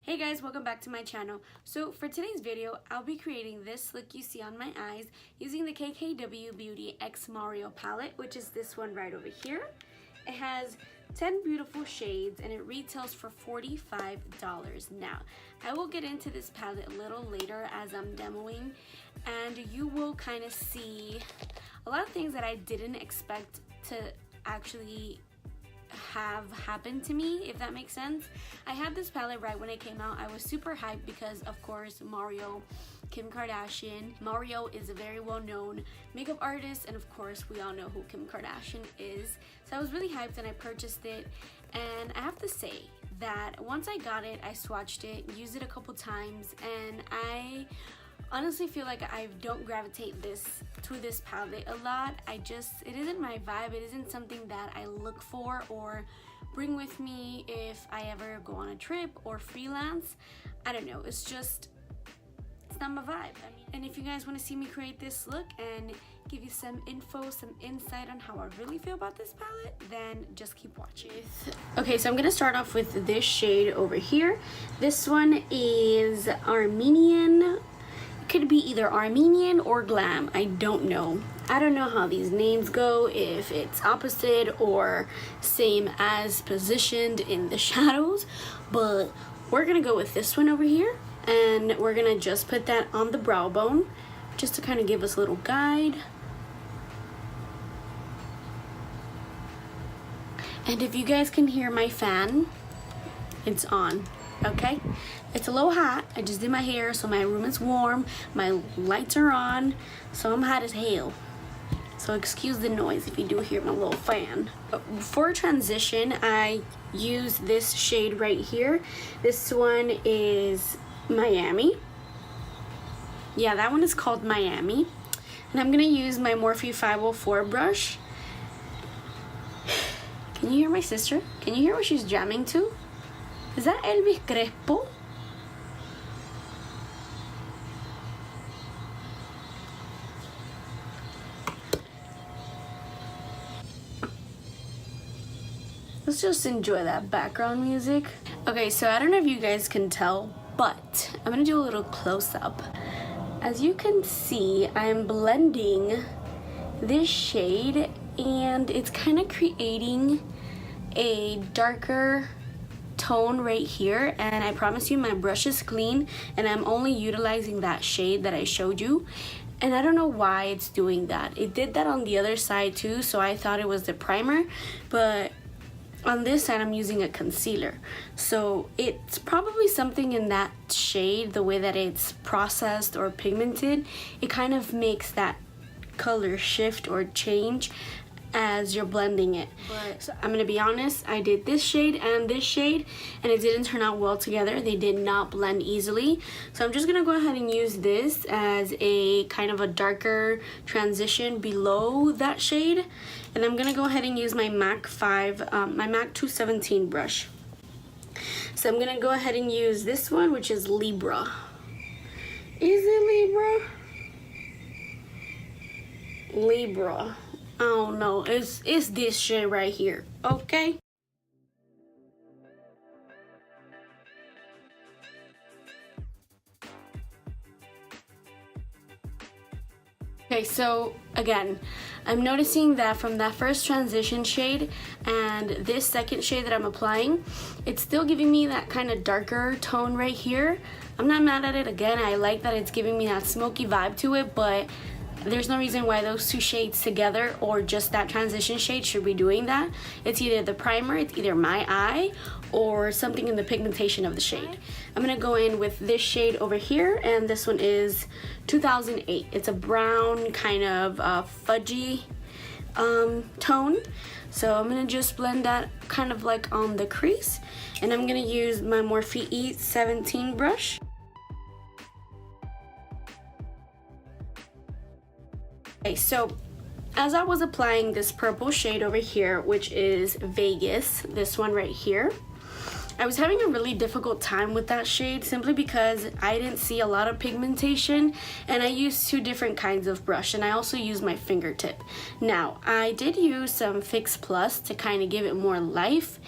Hey guys, welcome back to my channel. So for today's video, I'll be creating this look you see on my eyes using the KKW Beauty X Mario palette, which is this one right over here. It has 10 beautiful shades and it retails for $45. Now, I will get into this palette a little later as I'm demoing, and you will kind of see a lot of things that I didn't expect to actually have happened to me, if that makes sense. I had this palette right when it came out. I was super hyped because, of course, Mario, Kim Kardashian. Mario is a very well-known makeup artist, and of course we all know who Kim Kardashian is. So I was really hyped and I purchased it, and I have to say that once I got it, I swatched it, used it a couple times, and I honestly feel like I don't gravitate to this palette a lot. It isn't my vibe. It isn't something that I look for or bring with me if I ever go on a trip or freelance. I don't know, it's not my vibe. And if you guys want to see me create this look and give you some info, some insight on how I really feel about this palette, then just keep watching. Okay, so I'm gonna start off with this shade over here. This one is Armenian. Could be either Armenian or Glam. I don't know. I don't know how these names go, if it's opposite or same as positioned in the shadows, but we're gonna go with this one over here, and we're gonna just put that on the brow bone just to kind of give us a little guide. And if you guys can hear my fan, it's on. Okay, it's a little hot. I just did my hair, so my room is warm, my lights are on, so I'm hot as hell, so excuse the noise if you do hear my little fan. For transition, I use this shade right here. This one is Miami. Yeah, that one is called Miami, and I'm gonna use my Morphe 504 brush. Can you hear my sister? Can you hear what she's jamming to? Is that Elvis Crespo? Let's just enjoy that background music. Okay, so I don't know if you guys can tell, but I'm gonna do a little close-up. As you can see, I'm blending this shade, and it's kind of creating a darker tone right here, and I promise you my brush is clean and I'm only utilizing that shade that I showed you, and I don't know why it's doing that. It did that on the other side too, so I thought it was the primer, but on this side I'm using a concealer, so it's probably something in that shade, the way that it's processed or pigmented. It kind of makes that color shift or change as you're blending it. But so I'm gonna be honest, I did this shade and it didn't turn out well together. They did not blend easily, so I'm just gonna go ahead and use this as a kind of a darker transition below that shade, and I'm gonna go ahead and use my MAC 217 brush. So I'm gonna go ahead and use this one, which is Libra. Is it Libra? Libra. I don't know, it's this shit right here, okay? Okay, so again, I'm noticing that from that first transition shade and this second shade that I'm applying, it's still giving me that kind of darker tone right here. I'm not mad at it. Again, I like that it's giving me that smoky vibe to it, but there's no reason why those two shades together or just that transition shade should be doing that. It's either the primer, it's either my eye, or something in the pigmentation of the shade. I'm gonna go in with this shade over here, and this one is 2008. It's a brown kind of fudgy tone. So I'm gonna just blend that kind of like on the crease, and I'm gonna use my Morphe E17 brush. Okay, so as I was applying this purple shade over here, which is Vegas, this one right here, I was having a really difficult time with that shade simply because I didn't see a lot of pigmentation, and I used two different kinds of brush, and I also used my fingertip. Now, I did use some Fix Plus to kind of give it more life,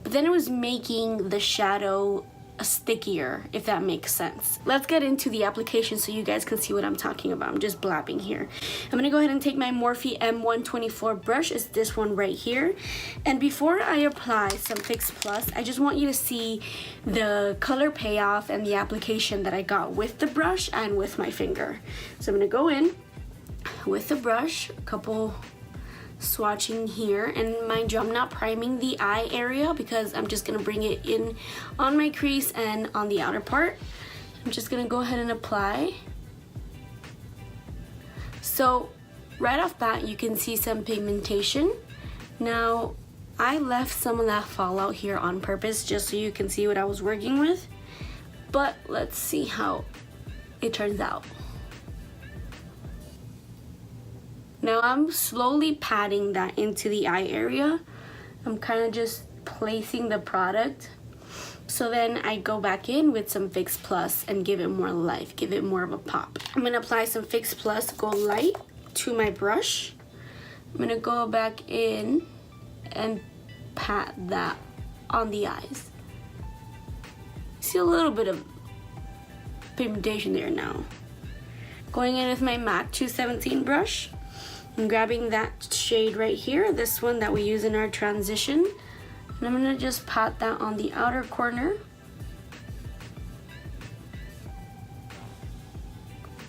but then it was making the shadow stickier, if that makes sense. Let's get into the application so you guys can see what I'm talking about. I'm just blabbing here. I'm gonna go ahead and take my Morphe M124 brush. It's this one right here. And before I apply some Fix Plus, I just want you to see the color payoff and the application that I got with the brush and with my finger. So I'm gonna go in with the brush, a couple swatching here, and mind you, I'm not priming the eye area because I'm just gonna bring it in on my crease and on the outer part. I'm just gonna go ahead and apply. So right off bat you can see some pigmentation. Now I left some of that fallout here on purpose just so you can see what I was working with, but let's see how it turns out. Now I'm slowly patting that into the eye area. I'm kind of just placing the product. So then I go back in with some Fix Plus and give it more life, give it more of a pop. I'm gonna apply some Fix Plus Gold Light to my brush. I'm gonna go back in and pat that on the eyes. See a little bit of pigmentation there now. Going in with my MAC 217 brush. I'm grabbing that shade right here, this one that we use in our transition, and I'm gonna just pat that on the outer corner.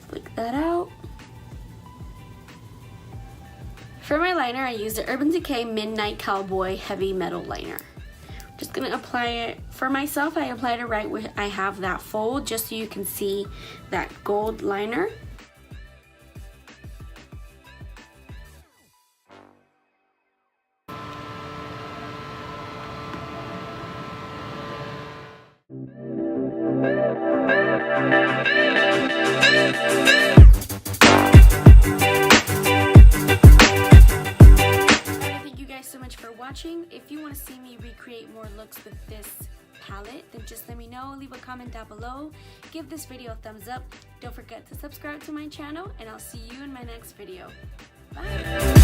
Flick that out. For my liner, I used the Urban Decay Midnight Cowboy Heavy Metal Liner. Just gonna apply it, for myself, I applied it right where I have that fold, just so you can see that gold liner. Thank you guys so much for watching. If you want to see me recreate more looks with this palette, then just let me know. Leave a comment down below. Give this video a thumbs up. Don't forget to subscribe to my channel, and I'll see you in my next video. Bye!